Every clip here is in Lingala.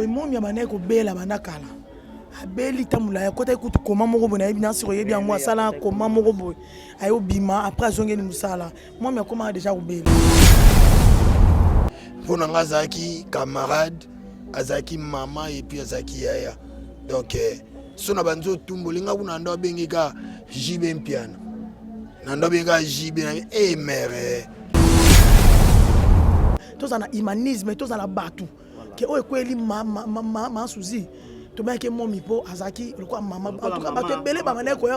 boy momi abana ko bela bana kala abeli tamula ya kota ikutu koma moko bona yebi nasi ko yebi yango asala koma moko boy ayo bima après azongeli musala momi akoma déjà ko bela pona ngazaki camarade azaki maman et puis azaki yaya donc sona banzo tumbolinga kuna ndo bengeka jibe mpiana nando benga jibe na mère tous ana humanisme tous ana batu ke o ekweli ma suzi to ba ke momi po azaki le quoi maman en tout cas ba ke belé ba mané ko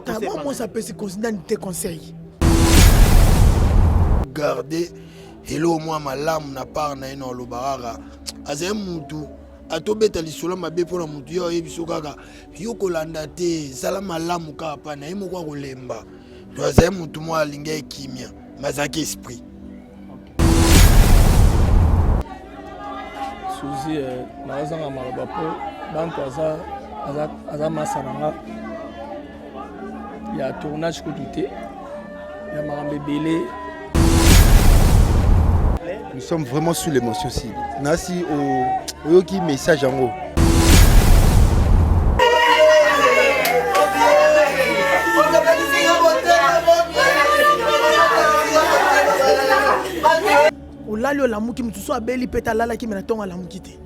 ta bon moi ça peut se considérer tes conseils garder hello moi malamu na part na ino lobarara azé mutu atobeta lisolo mabe pona mutu yo yebiso kaka yo kolanda te sala malamu ka pa na yimo kwa kolemba to azé mutu mo alinga kimia mazaki esprit suzi nazanga maloba po bantu aza masaranga ya tournage kutu te ya makambo ebele. Nous sommes vraiment sous l'émotion aussi. Nasi au yoki message en haut. Olalio la muki mutuso abeli peta lala ki menatonga la mukite.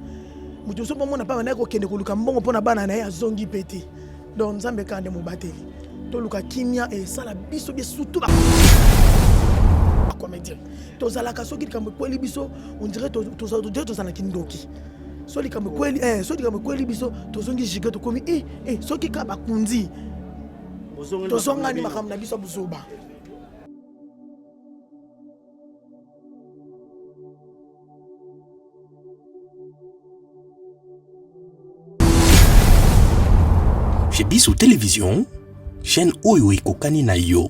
Mutuso pomo na pa bana ko kende koluka mbongo pona bana na ya zongi pete. Donc nzambe kande mo bateli. To luka kimia e sala biso bi surtout ba comédien. Tozalaka soki likambo kweli biso on dirait tozala kindoki. So likambo kweli so likambo kweli biso tozongi jike to komi soki ka bakunzi. Tozonga ni makamna biso buzoba. Chez Bissou Télévision, chaîne Oyo Ekokani na yo.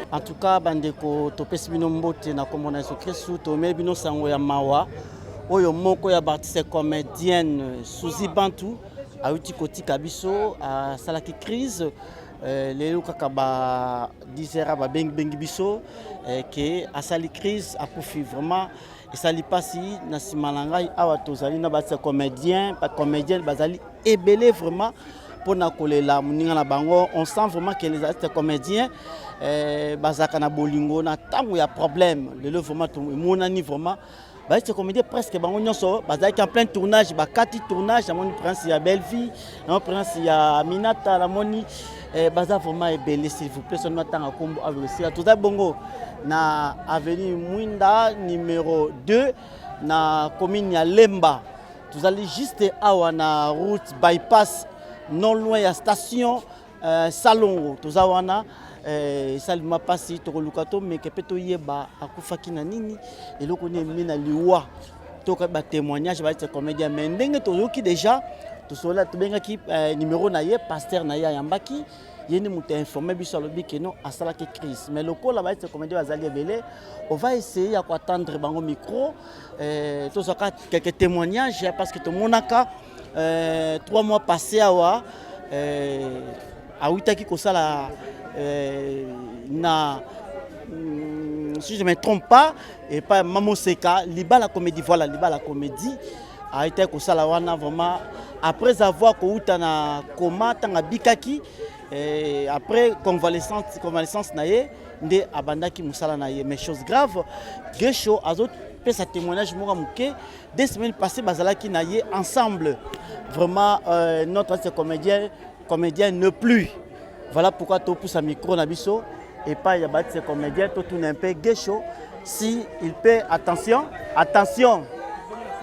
En tout cas, bandeko topesi bino mbote na kombo na Yesu Kristu tomeli bino sango ya mawa oyo moko ya artiste comédienne Suzy Bantu auti kotika biso asalaki crise lelo kaka ba 10h ba bengi biso ke asali crise akufi vraiment esali pasi na sima na ngai awa tozali na ba comédienne bazali ebele vraiment pona kolela muninga na bango. On sent vraiment que les artistes comédiens bazaka na bolingo na tango ya problème lelo vraiment tout monani vraiment bah c'est comédien presque bango nyonso bazaki en plein tournage ba kati tournage amoni prince ya Belleville na prince ya Aminata la moni baza vraiment ebele s'il vous plaît seulement tanga kombo avec tout ça bongo na avenue Mwinda numéro 2 na commune ya Lemba tout allez juste awa na route bypass non loin ya station Salongo tout wana salima pasi to lukato mais que peto yeba akufaki na nini eloko ne mina liwa to ka ba témoignage ba être comédien mais ndenge to yoki déjà to sola to benga ki numéro na ye pasteur na ya yambaki yeni mutu informé biso lobi que non asala ke crise mais lokola ba être comédien bazali belé on va essayer à attendre bango micro to soka quelques témoignages parce que to monaka 3 mois passés awa awitaki ko sala si je ne me trompe pas, et pas Mamoseka, Liba la comédie, voilà, Liba la comédie a été Kosalawana vraiment après avoir kouta na coma tanga bikaki après convalescence naie nde abandaki musala naie mais chose grave Gesho azot pe sa témoignage moka muke 2 semaines passées bazalaki naie ensemble vraiment notre comédien ne plus. Voilà pourquoi tu pousse un micro nabiso et pas il y a battu ces comédiens tout un peu Gesho si il paie attention.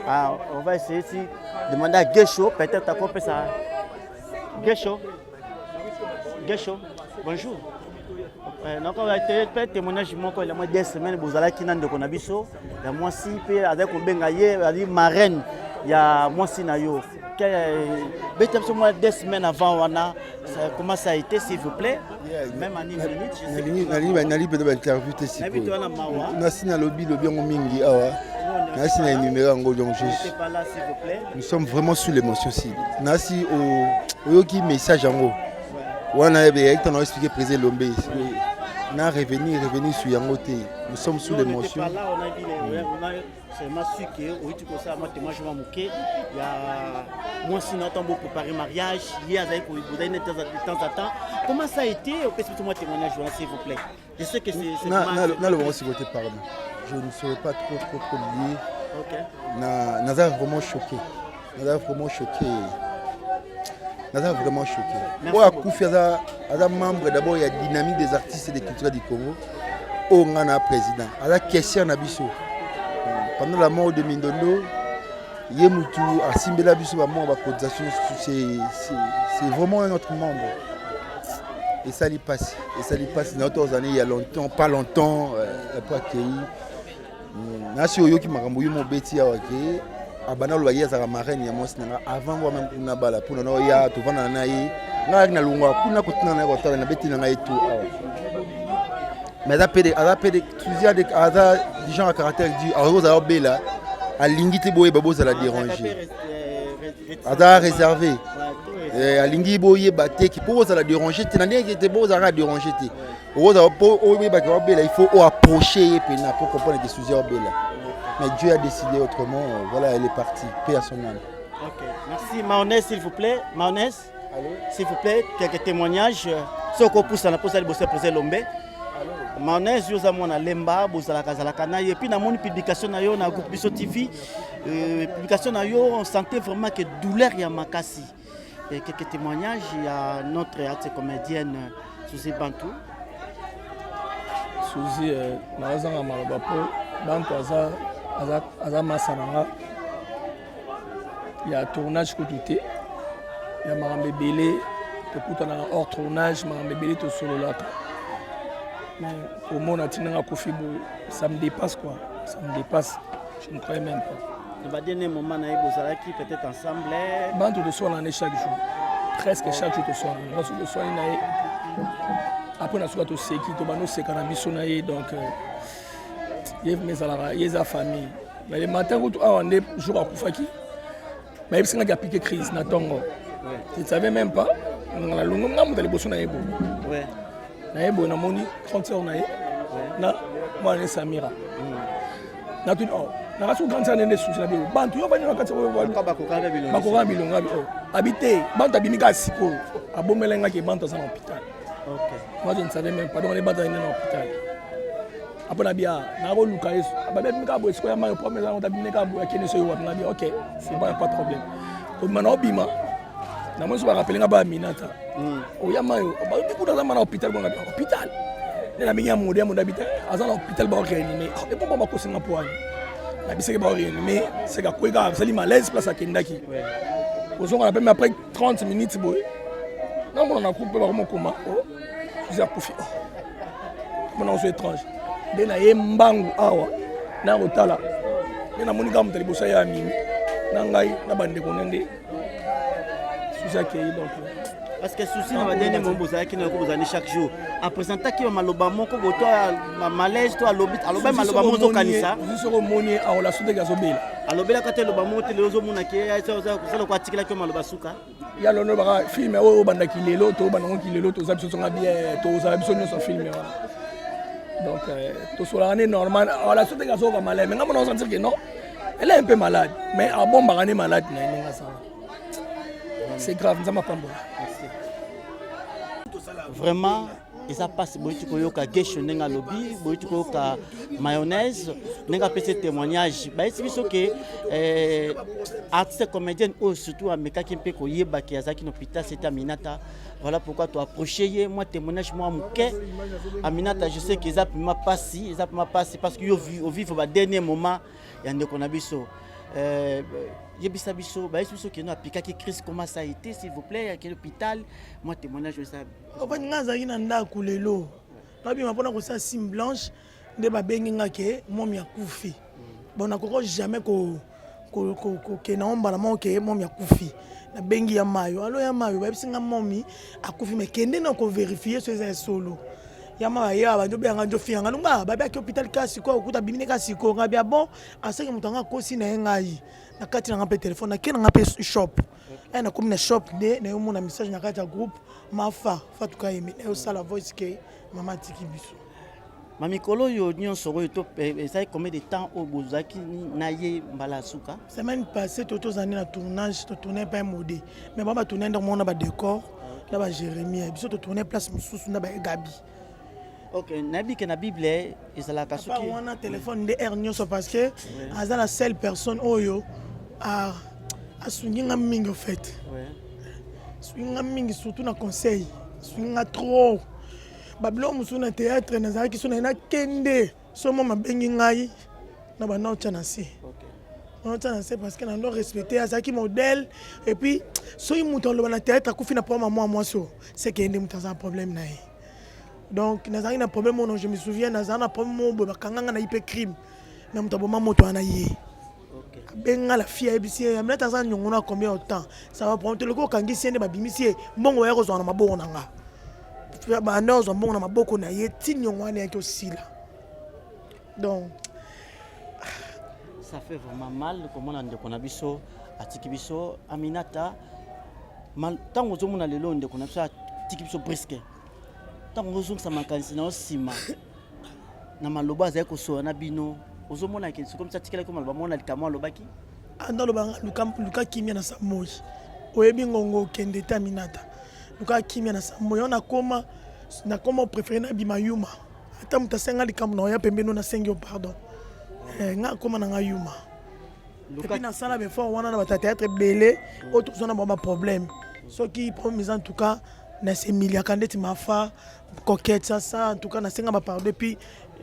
On va essayer si demander à Gesho peut-être à quoi ça. Gesho, bonjour. Donc on va être témoignage mon il y a moins 2 semaines vous allez qui n'ande konabiso il y a moi si paie avec bengaye ali marraine il y a moi si nayo. Moi 2 semaines avant wana comment ça a été s'il vous plaît même en 1 minute nali peut interview te siko nasi na lobby ngo mingi awa nasi na numéro ngo donc nous sommes vraiment sous l'émotion si nasi oyoki message ngo wana ebe ekta expliquer président Lombe na revenir sur yango te nous sommes sous l'émotion. C'est ma su que oui tu peux ça moi témoignage il y a moi si n'entend beaucoup préparer mariage hier avec vous donner de temps en temps comment ça a été au peut moi témoignage s'il vous plaît je sais que c'est na le voici côté pardon je ne serai pas trop lié. OK na vraiment choqué Moi Akoufi a membre d'abord il y a dynamique des artistes et des cultures du Congo au ngana président ala question na biso pendant la mort de Mindondo Yemutu a Simbela biso ba mort ba cotisation c'est vraiment un autre membre et ça lui passe dans d'autres années il y a longtemps pas longtemps pas accueilli nasi oyoki makambo yo mo beti ya wake abana lo ya za marraine ya mwasi na avant moi même kuna bala pour na ya to vana na yi na lungwa kuna kotina na ko tala na beti na ngai tout mais à des gens à caractère du à Bella à l'ingité boye babo ça la déranger à réservé à l'ingité boye baté qui pour ça la déranger tu n'as qui était beau ça la déranger tu il faut approcher pour comprendre que Suzy Bella mais Dieu a décidé autrement voilà elle est partie paix à son âme. OK merci Maonès s'il vous plaît Maonès s'il vous plaît quelques témoignages ce qu'on pousse na posa libosé poser Lombe Maonès yo za mona Lemba bozala kazalaka et puis na mon publication na yo na groupe Biso TV publication na yo on sentait vraiment que douleur ya makasi et quelques témoignages il y a notre artiste comédienne Suzy Bantu. Suzy nazanga maloba po bantu aza masananga ya tournage kutu te ya makambo ebele tokutana hors tournage makambo ebele tosololaka mais omona ntinanga kofi boye ça me dépasse quoi, ça me dépasse, je ne croyais même pas. Le dernier moment qui peut-être ensemble bantu tosolana chaque jour presque chaque jour tosolana nyonso toswani na ye après nasuka toseki tobanoseka na biso na ye donc ye ezalaka ye eza famille mais le matin kutu awa nde jour akufaki bayebisingaki apike crise na ntongo je ne savais même pas na lungu nga moto liboso na ye boye na ye boye namoni 30 heures na ye na mwana ne Samira natuni nakasi grande sane nde susi na bio bantu yo banyaka kati bakokanga bilonga bio habité bantu abimi ka siko abomelengaki bantu aza na hôpital. Moi je ne savais même pas donc les bantu aza na hôpital après na bia na ko luka yesu babemi ka bo siko ya mayo promesse na tabimi ka bo akene so yo wa na bia OK c'est pas de problème ko mana obima na mo so ba rappeler nga ba Aminata o ya mayo ba biku na na hôpital bon na hôpital na minha modem d'habiter aza na hôpital ba réanimé et pourquoi ba ko singa poani na biseke ba réanimé c'est ka ko ga sali malaise place à kendaki au son on appelle après 30 minutes boy non on a coupé ba mo koma vous a profité mon nom c'est étrange de na yembangu awa na rotala na monika mo talibosa ya mimi na ngai na bande konende sous accueilli donc parce que souci na dernier moment qui na ko bozani chaque jour à présenter qui maloba moko boto malaise to alobi maloba mozo kanisa soko moni a la sude gazobela alobela kate loba moto lezo mona ke ya ça ko atikela ko maloba suka ya lono ba film o banda kilelo to banda kilelo to za biso songa bien to za biso nyo so film donc to so la normal a la sude gazoba malade mais ngamo sentir que non elle est un peu malade mais a bon ba malade na ninga ça c'est grave nzama pambo. Vraiment, ils ont passé beaucoup de gâchis dans le lobby, beaucoup de mayonnaise, n'enga petit témoignage. Bah c'est sûr que artistes comédiens surtout à Meka qui peut coyer baki azaki hôpital c'était Aminata. Voilà pourquoi tu approché moi témoignage moi mouké Aminata je sais qu'ils a pas passé, parce que yo vivre au dernier moment il y a qu'on a biso yebisa biso ba biso qui na pika qui crise comment ça a été s'il vous plaît à quel hôpital moi témoignage ça opa ngaza ina ndako lelo babi mapona ko sa sim blanche nde ba bengi ngake momi akufi bon nakoko jamais ko ke na omba na mo ke momi akufi na bengi ya mayo alo ya mayo ba bisinga momi akufi mais kende na ko vérifier ce est solo yama ya ba ndobe nga ndofi nga nunga ba ba ki hôpital kasi ko okuta bimine kasi ko nga bia bon aseke mutanga ko si na ngai na kati na ngape téléphone na kena ngape shop na comme na shop de na yo mona message na kati ya groupe mafa fatuka yeme na sala voice ke mama tiki biso mamikolo yo nyonso ko to ça combien de temps au bozaki na ye mbala suka semaine passée toto zani na tournage to tourner pas modé mais baba tourner dans mon ba décor là ba Jérémie biso to tourner place mususu na ba Gabi. Ok, nabi que na Bible ezala kasuki. Pas on a téléphone de Ernio parce que aza la seule personne oyo a swinga mingi en fait. Ouais. Swinga mingi surtout na conseil. Swinga trop. Bablo musu na théâtre na zaki sona na kende. Somo mabengi ngai na ba nota na si. OK. Nota na c'est parce que na doit respecter azaki modèle et puis so yimuto lo na théâtre akufi na pas moi so. C'est que ndé mutaza un problème na ye. Donc nazali na problème non je me souviens nazali na problème bo bakanganga na hyper crime na mutaboma moto ana ye OK benga la fille ebisi ya mna tazana nyongona combien de temps ça va prendre le ko kangisi ende babimisi mbongo ya kozwa na maboko nanga ba ndozo mbongo na maboko na ye tinyongwana yake osila donc ça fait vraiment mal comment on ndeko na biso atiki biso Aminata mal tango zo mona lelo ndeko na biso atiki biso presque tant que ça makanisi na osima na maloba za ko so na bino ozomona ke comme ça tikela ko maloba mona likamo lobaki anda loba luka kimia na samoi oyebi ngongo kende ta Aminata luka kimia na samoi on a koma préféré na bimayuma ata mutasenga likamo na ya pembeno na sengi pardon nga koma na ngayuma luka na sala be fort wana na ba théâtre belé autre zona ba problème ce qui promis en tout cas na semiliaka ndeti mafa coquette ça en tout cas na senga ba pardon puis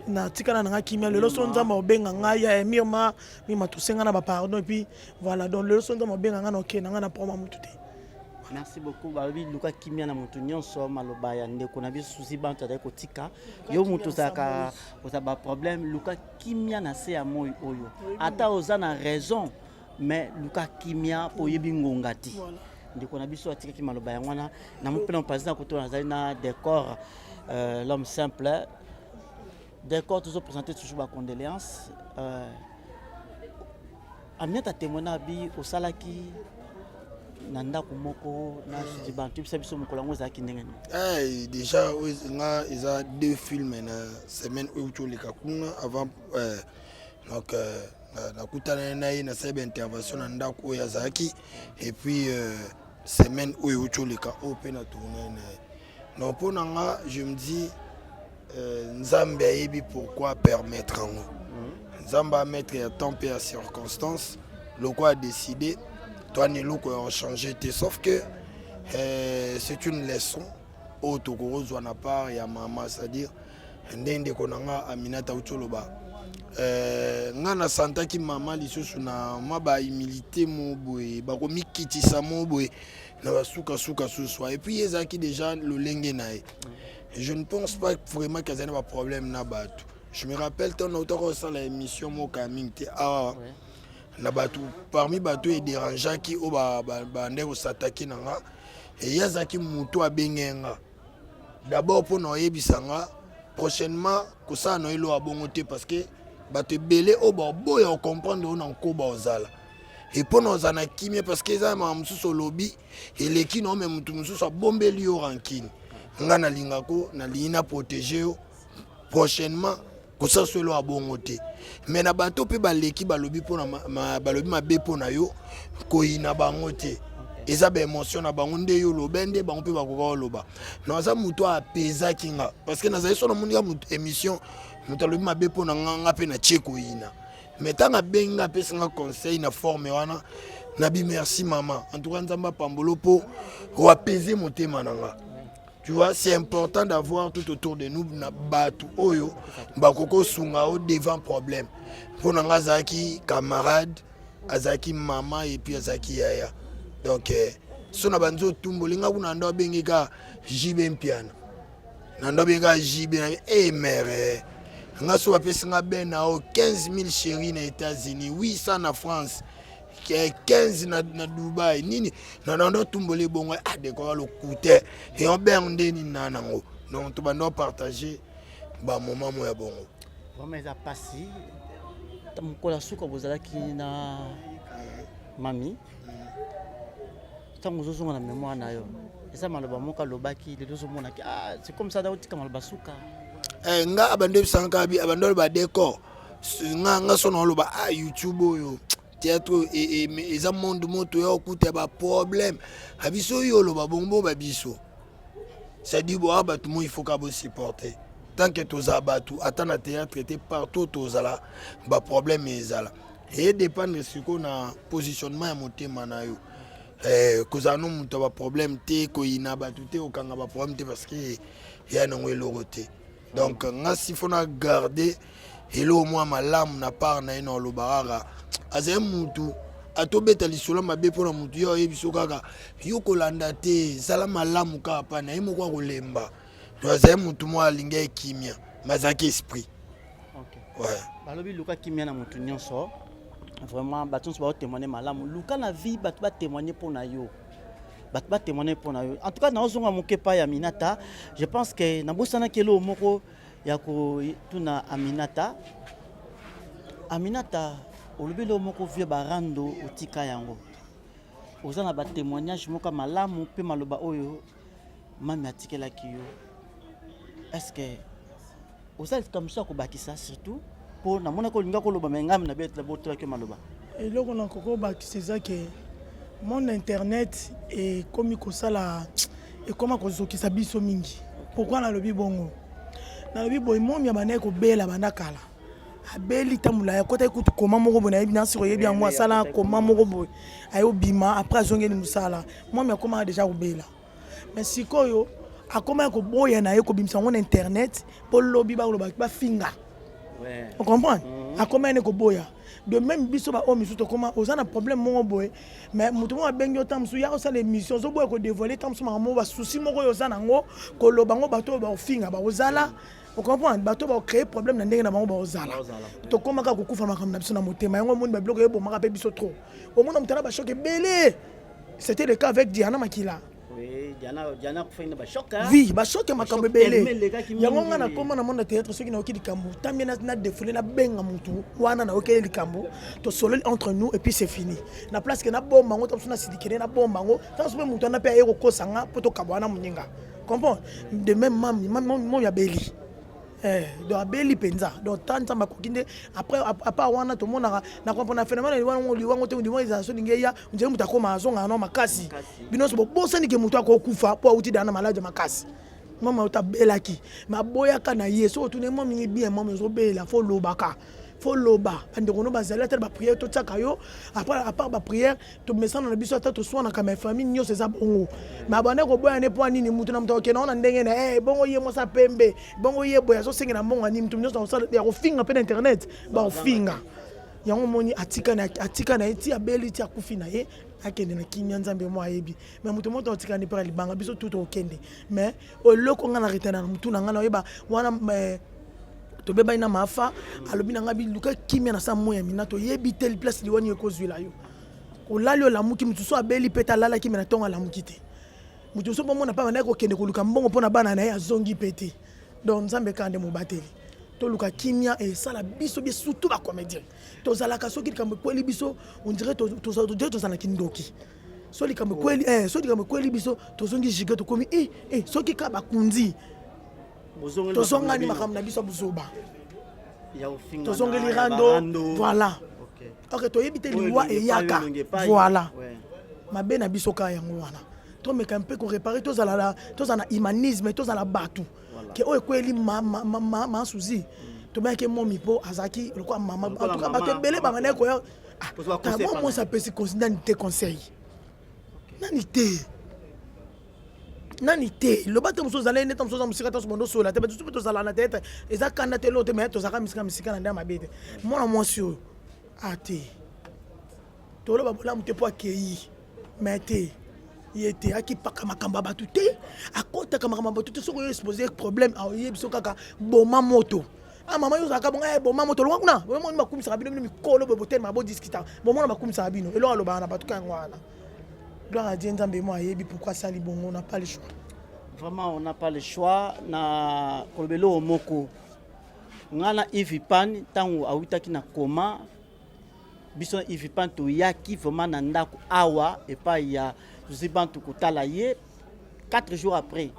na tikana na kimia lelo so nzamba obenga ngai ya mirma tusenga na ba pardon puis voilà donc lelo so nzamba obenga nga na ok na nga na proma mutu te. Merci beaucoup. Balobi luka kimia na mutu nyonso maloba ya ndeko na biso susi bantu da kotika yo mutu zaka ozaba problème luka kimia na se ya moyo oyo ata oza na raison mais luka kimia po yebi ngonga ti ndeko na biso atika ki maloba ya ngwana na mupena président ko to na na décor l'homme simple décor toujours présenté toujours ba condoléances Aminata témoigna bi au salaki nanda kumoko na jibantu biso mukolango za kinengeni. Déjà ils a deux films na semaine où tu les kakuna avant donc na kutana na sebe intervention na ndako ya Zaki et puis semaine où tu les ka open na tourner non pour nga je me dis Nzambe yebi pourquoi permettre ngo Nzamba a mettre à temps et à circonstances le quoi a décidé toi ni le quoi a changé sauf que c'est une leçon au Tokoro zwana part ya maman c'est-à-dire ndende konanga Aminata Ucholoba nga na santa ki maman lisusu na maba humilité mo boye ba ko mikitisa mo boye na basuka suka suswa et puis ezaki déjà le lenge nae. Je ne pense pas vraiment qu'il y ait un problème na batu. Je me rappelle ton auteur sur l'émission mo coming te na batu parmi batu et dérangeant qui o ba ndeko s'attaquer nanga et yazaki muto abengenga d'abord pour no yebisanga prochainement ko ça no elo abongote parce que batu belé o ba boya comprendre on en ko ba ozala et pour nos anakimie parce que ça ma mususu lobby et les qui non même mutu mususu bombeli o rankine nga na lingako na lina protéger prochainement ko ça solo abongote mais na bato pe baleki balobi pona balobi mabe pona yo ko ina bangote eza ba émotion na bango nde yo lobende bango pe bakoka loba na za muto apeza kinga parce que na za so na munika émission muto lobi mabe pona nga pe na cheko ina mais tanga benga pe singa conseil na forme wana na bi merci maman en tout cas nzamba pambolo po o apaiser motema nanga. Tu vois, c'est important d'avoir tout autour de nous batu oyo bakoko sungao devant problème. Pour Azaki camarade, Azaki maman et puis Azaki yaya. Donc sona banzo tumbolinga kuna ndo bengeka jibe mpiana. Nando benga jibe mère. Nga so apesi nga ben na 15 000 chéris na États-Unis, 800 na France. 15 na Dubaï nini na ndo tumbole bongo de quoi le coûter et on bende ni nanango donc to bando partager ba moment mo ya bongo vraiment ça passé tamukola suka bozalaki na mami tango zozonga na mémoire na yo esa maloba moka lobaki le dozo mona ki c'est comme ça dautika maloba suka nga abande sankabi abando ba décor nga sono loba YouTube yo théâtre et les monde moto ya okuta ba problème abiso yo lo ba bombo ba biso ça dit bo abatu mo il faut ka bo supporter tant que tous abatu atana théâtre était partout tous là ba problème ezala et dépendre ce qu'on a positionnement ya motema na yo kozano muto ba problème te ko ina batu te okanga ba problème te parce que ya na ngwe loroté donc nga si fona garder elo au moins malamu na part na ino lo barara aze mutu atobeta lisolo mabe pona mutu yo yebiso kaka yo kolanda te sala malamu ka pa na yimo kwa kolemba to aze mutu mo alinga kimia mazaki esprit. OK ouais balobi luka kimia na mutu nyonso vraiment batons ba témoigner malamu luka na vie bat ba témoigner pona yo bat ba témoigner pona yo en tout cas na ozonga mokepa ya Aminata je pense que na bosana kelo moko ya ko tuna Aminata olobelo moko vie barando otika yango ozana ba témoignage moko malamu pe maloba oyo mami atikela kiyo est-ce que ozali comme ça ko bakisa surtout pour na mona ko linga ko loba mengam na beta boto ke maloba et loko na koko bakisa ça que mon internet et comme ko sala et comment ko zokisa biso mingi pourquoi na lobi bongo na lobi boy mom ya bana ko bela banakala abeli tamula ya kota ikutu koma moko bona yebi nansi yebi ya mwa sala koma moko boy ayo bima après azongeni musala moi me koma déjà obela mais sikoyo akoma ko boya na ye ko bimisa ngona internet pour lobby ba finga. On comprend? Akoma ne ko boya. De même biso ba omi suto comment osana problème mon boy mais mutu mo bengo tamsu ya osana émission zo boy ko dévoiler tamsu mo ba souci moko yosana ngo ko loba ngo bato ba finga ba ozala. On comprend? Bato ba créer problème na ndenge na bango ba ozala. To koma ka kukufa makamna biso na motema yango monde ba bloquer bo maka pe biso trop. Au monde mutana ba choquer belé. C'était le cas avec Diana Makila. Oui, Diana fait une choc. Oui, ba choc makambe belé. Yango ngana koma na monde théâtre soki na okili kambo. Tambiena na défilé na benga mutu. Wana na okili kambo. To solo entre nous et puis c'est fini. Na place que na bomba ngo tamsuna sidikene na bomba ngo. Tamsuna mutu na pe ayeko kosanga poto kabwana muninga. Comprends? De même mam ya beli. Donc abeli penza donc tant ma kokinde après à part wana to mona na comprendre phénomène wana ngoli wango te ndimo izaso ningeya nje mutako mazonga no makasi binoso bosa nike mutu akokufa po uti dana malade makasi mama utabelaki maboya kana yeso to ne momi bien mama zo bela fo lobaka faut loba ande kono bazala tel ba prière to tsaka yo après à part ba prière to mesana na biso ata to soana ka ma famille nyo seza bongo ma bana ko boya ne po nini mutu na mto ke na ndenge na bongo ye mo sa pembe bongo ye boya so senga na bongo ani mtu nyo sa ya ko finga pe na internet ba finga yango moni atika na eti abeli ti akufina ye akende na kimia nzambe mo ayebi mais mutu moto atika ni para libanga biso tout okende mais oloko ngana retena mutu na ngana yeba wana to beba ina mafa alobi na ngabi luka kimia na sa moya minato yebi tel place liwani ekozwila yo olali olamuki mutu so abeli peta lala kimia na tonga lamuki te mutu so bomona pa na ko kende ko luka mbongo pona bana na ya zongi pete donc nzambe kande mo bateli to luka kimia et ça la biso bi surtout ba comédien to zalaka soki kambe kweli biso on dirait to zana kindoki so li kambe kweli so li kambe kweli biso to zongi jige to komi soki ka bakundi to zonga ni makamna biso buzoba to zonga li rando voilà OK to yebite liwa e yaka voilà mabe na biso ka yango wana to meka un peu ko réparer to zala humanisme to zala batu ke o ekweli ma souci to ba ke momi po azaki le quoi mama en tout cas bato belé ba mané ko ta moi ça peut se considérer tes conseils nanité le bateau muso zala ne tamso za musika taso bondo sola te ba tu to zala na tete ezaka na te lote mais to zaka misika na ndama bete mona monsieur ate to lo ba bola mute po akei mete yete akipaka makamba batu te akota kama batu te soko exposer problème a yebiso kaka boma moto mama yo zaka bonga boma moto lo kuna mo makumisa bino mikolo bo botel ma bo discuter bo mona makumisa bino elo alo bana batu kan wana. Gloire à Dieu, pourquoi ça, on n'a pas le choix. Vraiment, on n'a pas le choix. Na kolbelo moko. Ngana Ivipan, tango awitaki na koma. Bison Ivipan to yaki vraiment na ndako awa et pas ya Zuziban to kutala ye 4 jours après.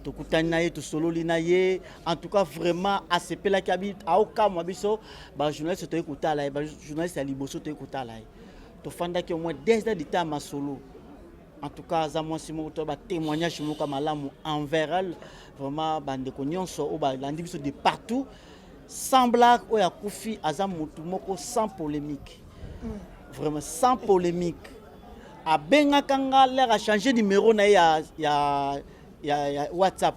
To kutana ye to solo lina ye en tout cas vraiment ACP la kabit aoka mabiso ba journaliste to kutala ye ba journaliste ya liboso to kutala ye. To fanda ki au moins 10 heures de temps ma solo. En tout cas, ça moi Simon to ba témoignage mo ka malamu envers elle vraiment bande ko nyonso o ba landi biso de partout sans blague o ya kufi azam mutu moko sans polémique. Vraiment sans polémique. A benga kanga l'air a changer numéro na ya WhatsApp.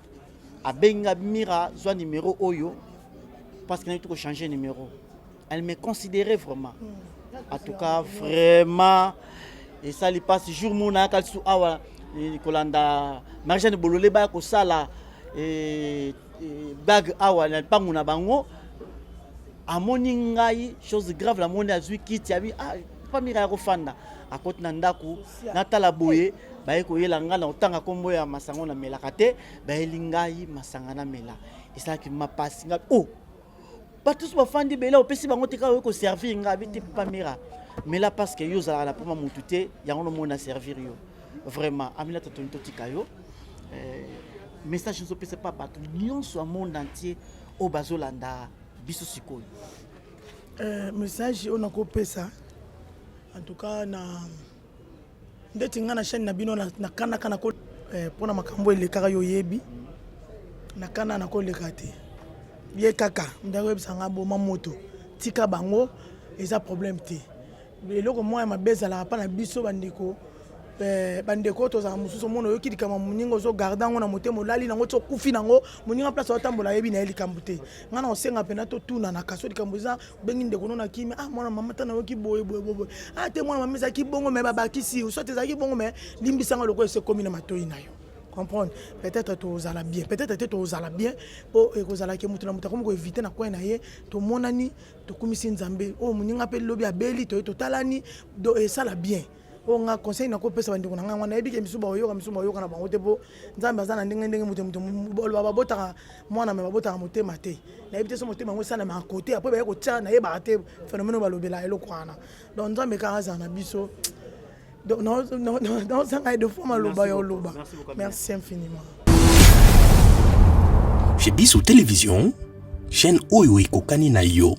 A benga mira zo numéro oyo parce que n'a tout changer numéro. Elle me considérait vraiment. En tout cas, vraiment et ça lui passe jour mona kalsu awa kolanda marjane bolole ba ko sala et bag awa na panguna bango amoni ngai chose grave la monde azui kiti abi pas mira ko fanda akoti na ndaku natala boye ba ko yela ngala otanga kombo ya masango na melaka te ba elingai masanga na mela et ça qui m'a passé pas tous ba fandi bela opesi bango te ka ko servir ngabi te pas mira. Mais là parce que yo za la poma mutute ya ono mona servir yo vraiment amina totonito tikayo message zo pese pas bato nyonso monde entier au bazolanda biso sikoyo message on a kopesa en tout cas na ndeti ngana chaîne na bino na kana ko pona makambo ile kaka yo yebi na kana na ko lekate ye kaka ndako ebisanga boma moto tika bango eza problème te. Le loko moi ma beza la pa na biso bandiko bandeko tozala mosusu mona oyoki likambo moninga ozogarde yango na motema olali nango ti okufi nango moninga place otambola yebi na ye likambo te nga na osenga mpena totuna na kaso likambo eza obengi ndeko no na kimi mwana mama ta nayoki boye te mwana mama ezalaki bongo me babakisi soit ezalaki bongo me limbisanga loko ese komi na matoi na yo comprendre peut-être tozala bien peut-être te tozala bien po ekozalaki mutu na mutu akomi koevite na koye na ye tomonani tokumisi nzambe oyo moninga mpe lobi abeli toye totalani esala bien oyo nga conseil nakopesa bandeko na ngai wana nayebi ke misu baoyoka na bango te po nzambe aza na ndenge mutu babotaka mwana me babotaka motema te nayebi te so motema yango esalamaka kote apres baye kotia nayebaka te phénomène balobela eloko wana donc nzambe kaka azala na biso non, de fois merci infiniment. Chez Bissou Télévision, chaîne Oyo Ekokani na yo.